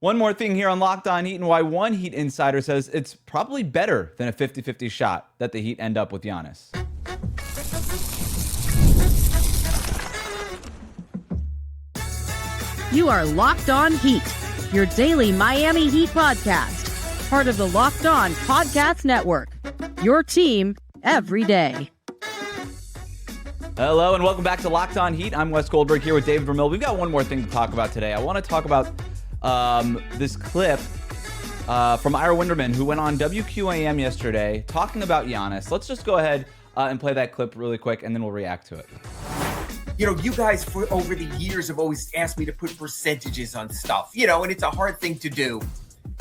One more thing here on Locked On Heat and why one Heat insider says it's probably better than a 50-50 shot that the Heat end up with Giannis. You are Locked On Heat, your daily Miami Heat podcast, part of the Locked On Podcast Network, your team every day. Hello and welcome back to Locked On Heat. I'm Wes Goldberg here with David Ramil. We've got one more thing to talk about today. I want to talk about this clip from Ira Winderman, who went on WQAM yesterday talking about Giannis. Let's just go ahead and play that clip really quick, and then we'll react to it. You know, you guys for over the years have always asked me to put percentages on stuff, and it's a hard thing to do.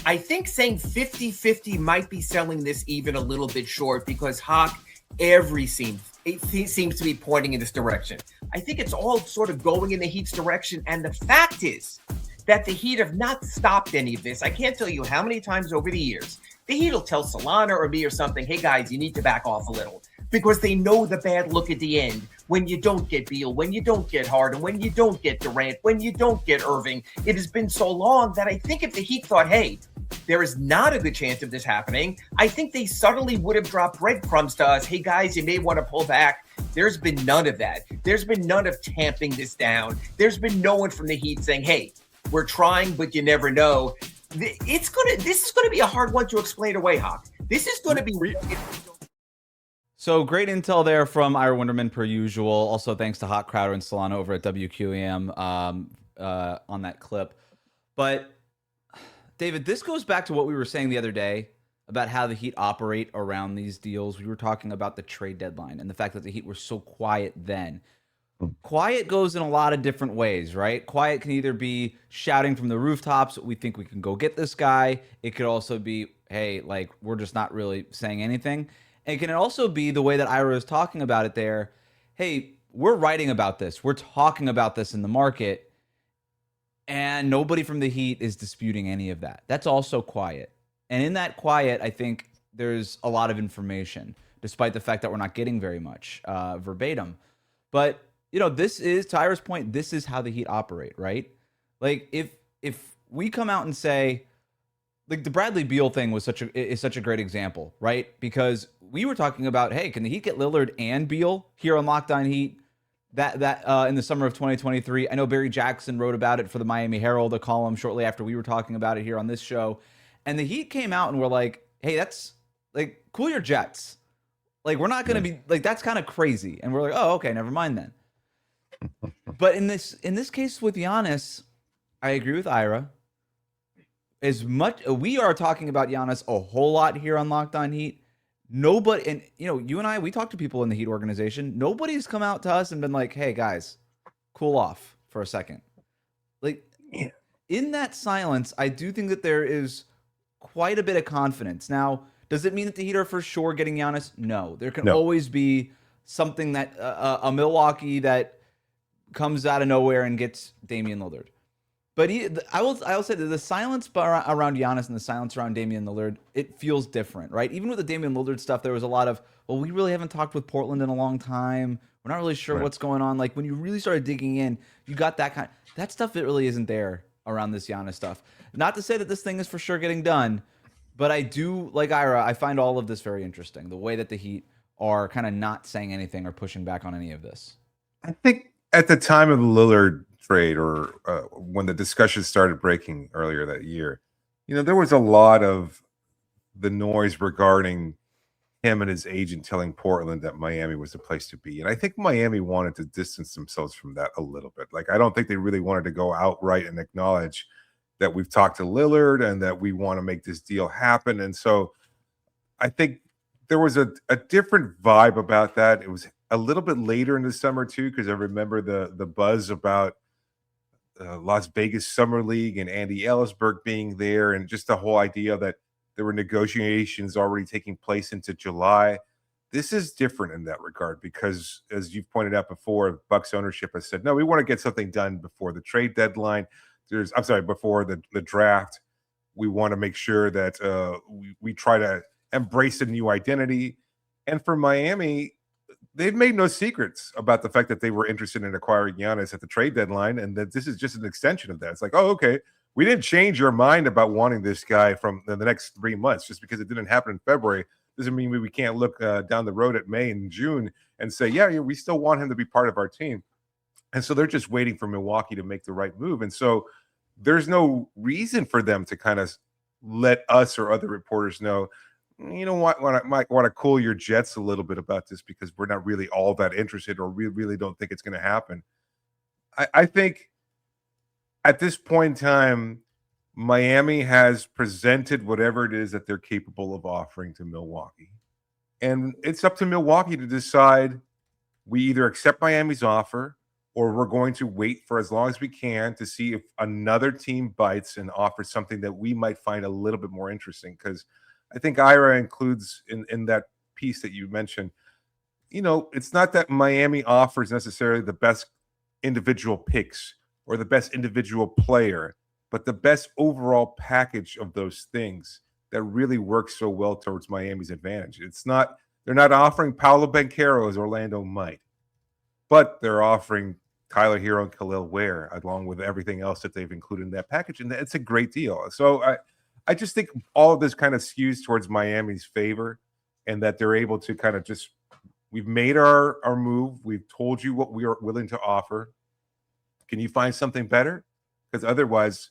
I think saying 50-50 might be selling this even a little bit short because Hawk, it seems to be pointing in this direction. I think it's all sort of going in the Heat's direction. And the fact is that the Heat have not stopped any of this. I can't tell you how many times over the years the Heat will tell Solana or me or something, hey guys, you need to back off a little, because they know the bad look at the end when you don't get Beal, when you don't get Harden, when you don't get Durant, when you don't get Irving. It has been so long that I think if the Heat thought, hey, there is not a good chance of this happening, I think they subtly would have dropped breadcrumbs to us. Hey, guys, you may want to pull back. There's been none of that. There's been none of tamping this down. There's been no one from the Heat saying, hey, we're trying, but you never know. This is going to be a hard one to explain away, Hawk. This is going to be... So great intel there from Ira Winderman, per usual. Also, thanks to Hot Crowder and Solana over at WQAM on that clip. But David, this goes back to what we were saying the other day about how the Heat operate around these deals. We were talking about the trade deadline and the fact that the Heat were so quiet then. Quiet goes in a lot of different ways, right? Quiet can either be shouting from the rooftops, we think we can go get this guy. It could also be, hey, like, we're just not really saying anything. And it can also be the way that Ira is talking about it there. Hey, we're writing about this. We're talking about this in the market. And nobody from the Heat is disputing any of that. That's also quiet. And in that quiet, I think there's a lot of information, despite the fact that we're not getting very much verbatim. But, this is, to Ira's point, this is how the Heat operate, right? Like, if we come out and say, like, the Bradley Beal thing is such a great example, right? Because we were talking about, hey, can the Heat get Lillard and Beal here on Locked On Heat? That in the summer of 2023. I know Barry Jackson wrote about it for the Miami Herald, a column shortly after we were talking about it here on this show. And the Heat came out and were like, hey, that's, like, cool your jets. Like, we're not going to be, like, that's kind of crazy. And we're like, oh, okay, never mind then. But in this case with Giannis, I agree with Ira. As much, we are talking about Giannis a whole lot here on Locked On Heat. Nobody, and you and I, we talk to people in the Heat organization. Nobody's come out to us and been like, hey guys, cool off for a second. Like, in that silence, I do think that there is quite a bit of confidence. Now, does it mean that the Heat are for sure getting Giannis? No. There can always be something that, a Milwaukee that comes out of nowhere and gets Damian Lillard. But I will say that the silence around Giannis and the silence around Damian Lillard, it feels different, right? Even with the Damian Lillard stuff, there was a lot of, well, we really haven't talked with Portland in a long time. We're not really sure what's going on. Like, when you really started digging in, you got that stuff that really isn't there around this Giannis stuff. Not to say that this thing is for sure getting done, but I do, like Ira, I find all of this very interesting. The way that the Heat are kind of not saying anything or pushing back on any of this. I think at the time of the Lillard trade, or when the discussion started breaking earlier that year, there was a lot of the noise regarding him and his agent telling Portland that Miami was the place to be. And I think Miami wanted to distance themselves from that a little bit. Like, I don't think they really wanted to go outright and acknowledge that we've talked to Lillard and that we want to make this deal happen. And so I think there was a different vibe about that. It was a little bit later in the summer too, because I remember the buzz about Las Vegas Summer League and Andy Ellisberg being there, and just the whole idea that there were negotiations already taking place into July. This is different in that regard because, as you've pointed out before, Bucks ownership has said, no, we want to get something done before the trade deadline. Before the draft. We want to make sure that we try to embrace a new identity. And for Miami, they've made no secrets about the fact that they were interested in acquiring Giannis at the trade deadline, and that this is just an extension of that. It's like, oh, okay, we didn't change your mind about wanting this guy from the next 3 months. Just because it didn't happen in February doesn't mean we can't look down the road at May and June and say, yeah, we still want him to be part of our team. And so they're just waiting for Milwaukee to make the right move. And so there's no reason for them to kind of let us or other reporters know, you know what, I might want to cool your jets a little bit about this because we're not really all that interested, or we really don't think it's going to happen. I think at this point in time, Miami has presented whatever it is that they're capable of offering to Milwaukee. And it's up to Milwaukee to decide we either accept Miami's offer or we're going to wait for as long as we can to see if another team bites and offers something that we might find a little bit more interesting. Because I think Ira includes in that piece that you mentioned, it's not that Miami offers necessarily the best individual picks or the best individual player, but the best overall package of those things that really works so well towards Miami's advantage. They're not offering Paolo Banchero as Orlando might, but they're offering Tyler Herro and Kel'el Ware along with everything else that they've included in that package, and it's a great deal. So I just think all of this kind of skews towards Miami's favor, and that they're able to kind of just, we've made our move. We've told you what we are willing to offer. Can you find something better? Because otherwise,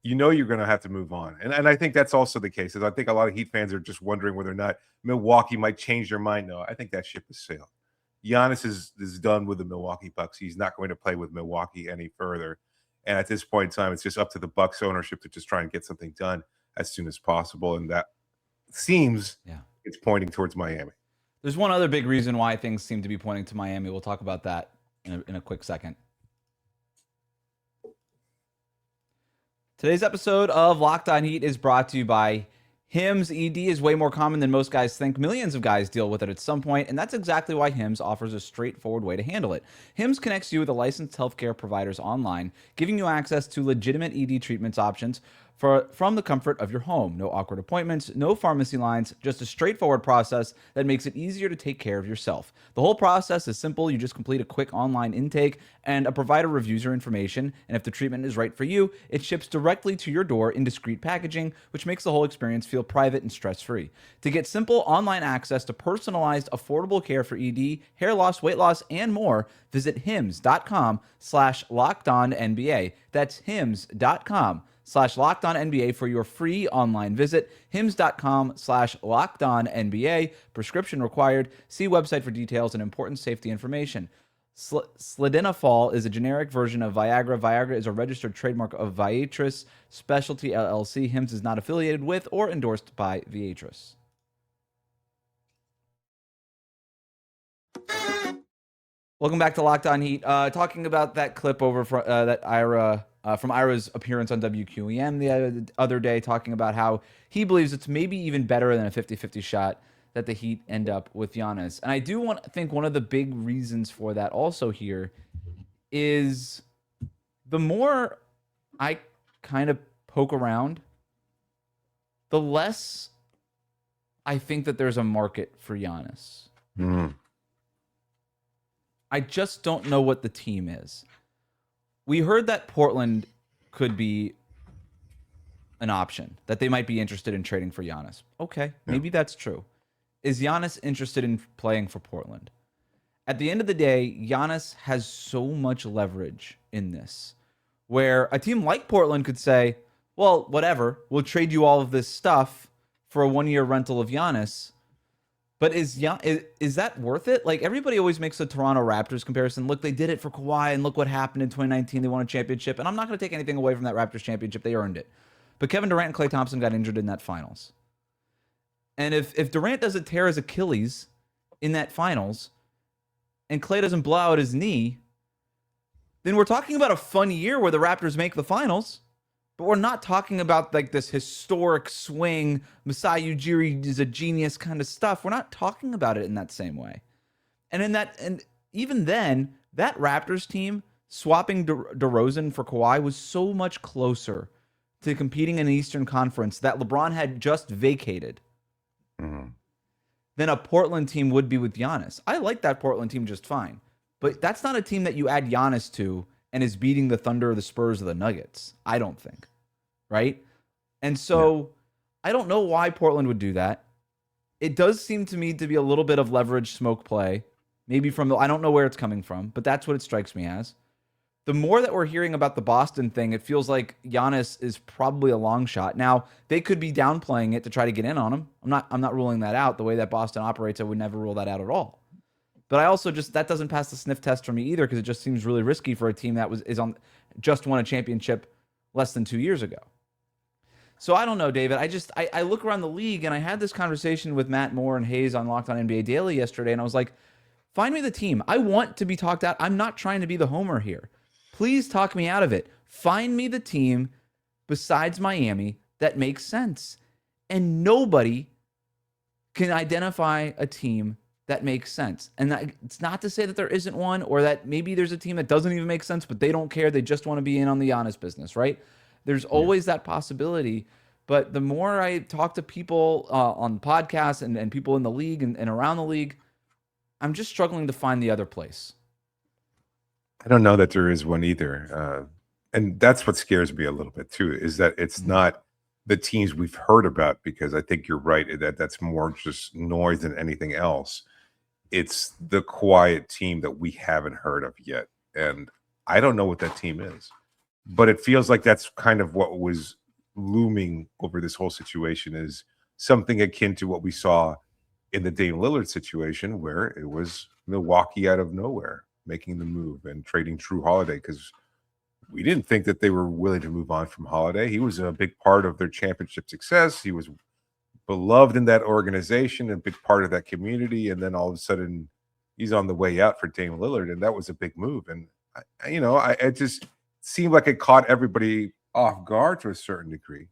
you're going to have to move on. And I think that's also the case. I think a lot of Heat fans are just wondering whether or not Milwaukee might change their mind. No, I think that ship has sailed. Giannis is done with the Milwaukee Bucks. He's not going to play with Milwaukee any further. And at this point in time, it's just up to the Bucks ownership to just try and get something done as soon as possible. And that seems it's pointing towards Miami. There's one other big reason why things seem to be pointing to Miami. We'll talk about that in a quick second. Today's episode of Locked On Heat is brought to you by Hims. ED is way more common than most guys think. Millions of guys deal with it at some point, and that's exactly why Hims offers a straightforward way to handle it. Hims connects you with a licensed healthcare providers online, giving you access to legitimate ED treatments options from the comfort of your home. No awkward appointments, no pharmacy lines, just a straightforward process that makes it easier to take care of yourself. The whole process is simple. You just complete a quick online intake and a provider reviews your information, and if the treatment is right for you, it ships directly to your door in discreet packaging, which makes the whole experience feel private and stress-free. To get simple online access to personalized, affordable care for ED, hair loss, weight loss, and more, visit hims.com/lockedonnba. That's hims.com/LockedOnNBA for your free online visit. hims.com/LockedOnNBA. Prescription required. See website for details and important safety information. Sildenafil is a generic version of Viagra. Viagra is a registered trademark of Viatris Specialty LLC. Hims is not affiliated with or endorsed by Viatris. Welcome back to Locked On Heat. Talking about that clip over from that Ira from Ira's appearance on WQEM the other day, talking about how he believes it's maybe even better than a 50-50 shot that the Heat end up with Giannis. And I do think one of the big reasons for that also here is the more I kind of poke around, the less I think that there's a market for Giannis. I just don't know what the team is. We heard that Portland could be an option, that they might be interested in trading for Giannis. Okay, maybe that's true. Is Giannis interested in playing for Portland? At the end of the day, Giannis has so much leverage in this, where a team like Portland could say, well, whatever, we'll trade you all of this stuff for a one-year rental of Giannis. But is that worth it? Like, everybody always makes the Toronto Raptors comparison. Look, they did it for Kawhi, and look what happened in 2019. They won a championship. And I'm not going to take anything away from that Raptors championship. They earned it. But Kevin Durant and Klay Thompson got injured in that finals. And if Durant doesn't tear his Achilles in that finals, and Klay doesn't blow out his knee, then we're talking about a fun year where the Raptors make the finals. But we're not talking about like this historic swing, Masai Ujiri is a genius kind of stuff. We're not talking about it in that same way. And even then, that Raptors team swapping DeRozan for Kawhi was so much closer to competing in the Eastern Conference that LeBron had just vacated than a Portland team would be with Giannis. I like that Portland team just fine, but that's not a team that you add Giannis to and is beating the Thunder, the Spurs, or the Nuggets. I don't think. right? And so I don't know why Portland would do that. It does seem to me to be a little bit of leverage smoke play, maybe from I don't know where it's coming from, but that's what it strikes me as. The more that we're hearing about the Boston thing, it feels like Giannis is probably a long shot. Now, they could be downplaying it to try to get in on him. I'm not ruling that out. The way that Boston operates, I would never rule that out at all. But I also that doesn't pass the sniff test for me either, because it just seems really risky for a team that just won a championship less than 2 years ago. So I don't know, David. I look around the league, and I had this conversation with Matt Moore and Hayes on Locked On NBA Daily yesterday, and I was like, find me the team. I want to be talked out. I'm not trying to be the homer here. Please talk me out of it. Find me the team besides Miami that makes sense. And nobody can identify a team that makes sense. And it's not to say that there isn't one, or that maybe there's a team that doesn't even make sense, but they don't care. They just want to be in on the Giannis business, right? There's always that possibility. But the more I talk to people on podcasts and people in the league and around the league, I'm just struggling to find the other place. I don't know that there is one either. And that's what scares me a little bit too, is that it's not the teams we've heard about, because I think you're right that that's more just noise than anything else. It's the quiet team that we haven't heard of yet. And I don't know what that team is, but it feels like that's kind of what was looming over this whole situation, is something akin to what we saw in the Dame Lillard situation, where it was Milwaukee out of nowhere making the move and trading Drew Holiday, because we didn't think that they were willing to move on from Holiday. He was a big part of their championship success. He was beloved in that organization, a big part of that community. And then all of a sudden he's on the way out for Dame Lillard. And that was a big move. And, it just seemed like it caught everybody off guard to a certain degree.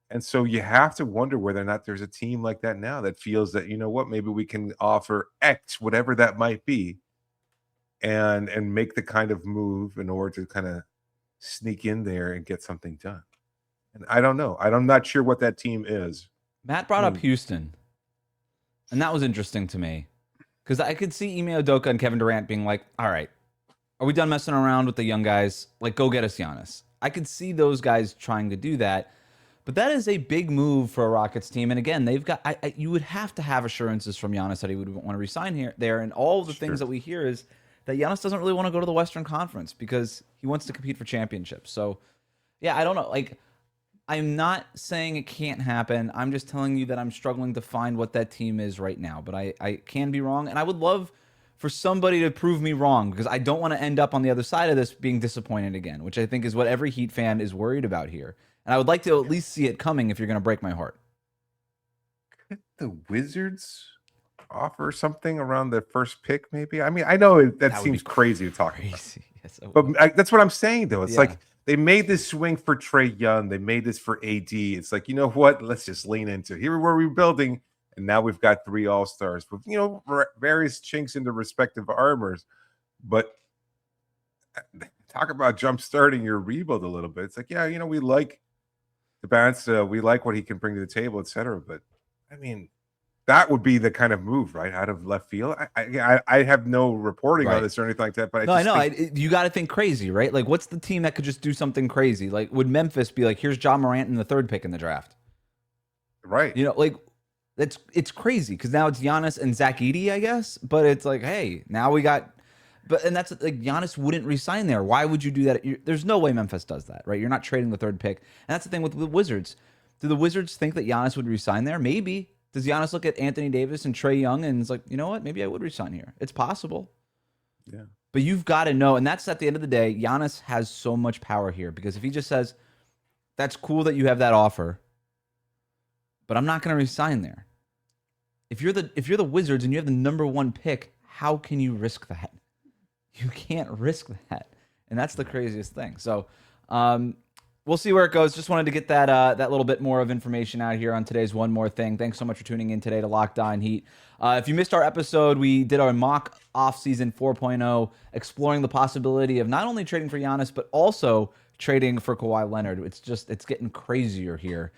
And so you have to wonder whether or not there's a team like that now that feels that, you know what, maybe we can offer X, whatever that might be, and make the kind of move in order to kind of sneak in there and get something done. And I don't know. I'm not sure what that team is. Matt brought up Houston, and that was interesting to me, because I could see Ime Udoka and Kevin Durant being like, all right, are we done messing around with the young guys? Like, go get us Giannis. I could see those guys trying to do that. But that is a big move for a Rockets team. And again, they've got you would have to have assurances from Giannis that he would want to resign there. And all the things that we hear is that Giannis doesn't really want to go to the Western Conference because he wants to compete for championships. So, yeah, I don't know. Like, I'm not saying it can't happen. I'm just telling you that I'm struggling to find what that team is right now. But I can be wrong. And I would love for somebody to prove me wrong, because I don't want to end up on the other side of this being disappointed again, which I think is what every Heat fan is worried about here. And I would like to at least see it coming if you're going to break my heart. Could the Wizards offer something around the first pick, maybe? I mean, I know that seems crazy to talk about. Yes, but that's what I'm saying, though. It's like they made this swing for Trae Young. They made this for AD. It's like, you know what? Let's just lean into it. Here we're rebuilding, and now we've got 3 All-Stars with, various chinks in the respective armors. But talk about jump-starting your rebuild a little bit. It's like, we like the balance, we like what he can bring to the table, etc. But I mean, that would be the kind of move, right, out of left field. I have no reporting on this or anything like that, but I know you got to think crazy, right? Like, what's the team that could just do something crazy? Like, would Memphis be like, here's John Morant in the 3rd pick in the draft, right? It's crazy, because now it's Giannis and Zach Edey, I guess. But it's like, hey, now we got. And that's like, Giannis wouldn't resign there. Why would you do that? There's no way Memphis does that, right? You're not trading the 3rd pick. And that's the thing with the Wizards. Do the Wizards think that Giannis would resign there? Maybe. Does Giannis look at Anthony Davis and Trae Young and it's like, you know what? Maybe I would resign here. It's possible. Yeah. But you've got to know, and that's at the end of the day, Giannis has so much power here, because if he just says, that's cool that you have that offer, but I'm not going to resign there. If you're the Wizards and you have the number 1 pick, how can you risk that? You can't risk that. And that's the craziest thing. So we'll see where it goes. Just wanted to get that little bit more of information out here on today's One More Thing. Thanks so much for tuning in today to Locked On Heat. If you missed our episode, we did our mock offseason 4.0, exploring the possibility of not only trading for Giannis, but also trading for Kawhi Leonard. It's getting crazier here.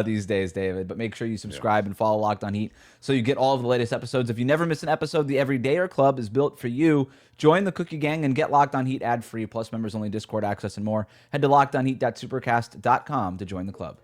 these days, David. But make sure you subscribe and follow Locked On Heat so you get all of the latest episodes. If you never miss an episode, the Everydayer Club is built for you. Join the Cookie Gang and get Locked On Heat ad-free, plus members-only Discord access and more. Head to lockedonheat.supercast.com to join the club.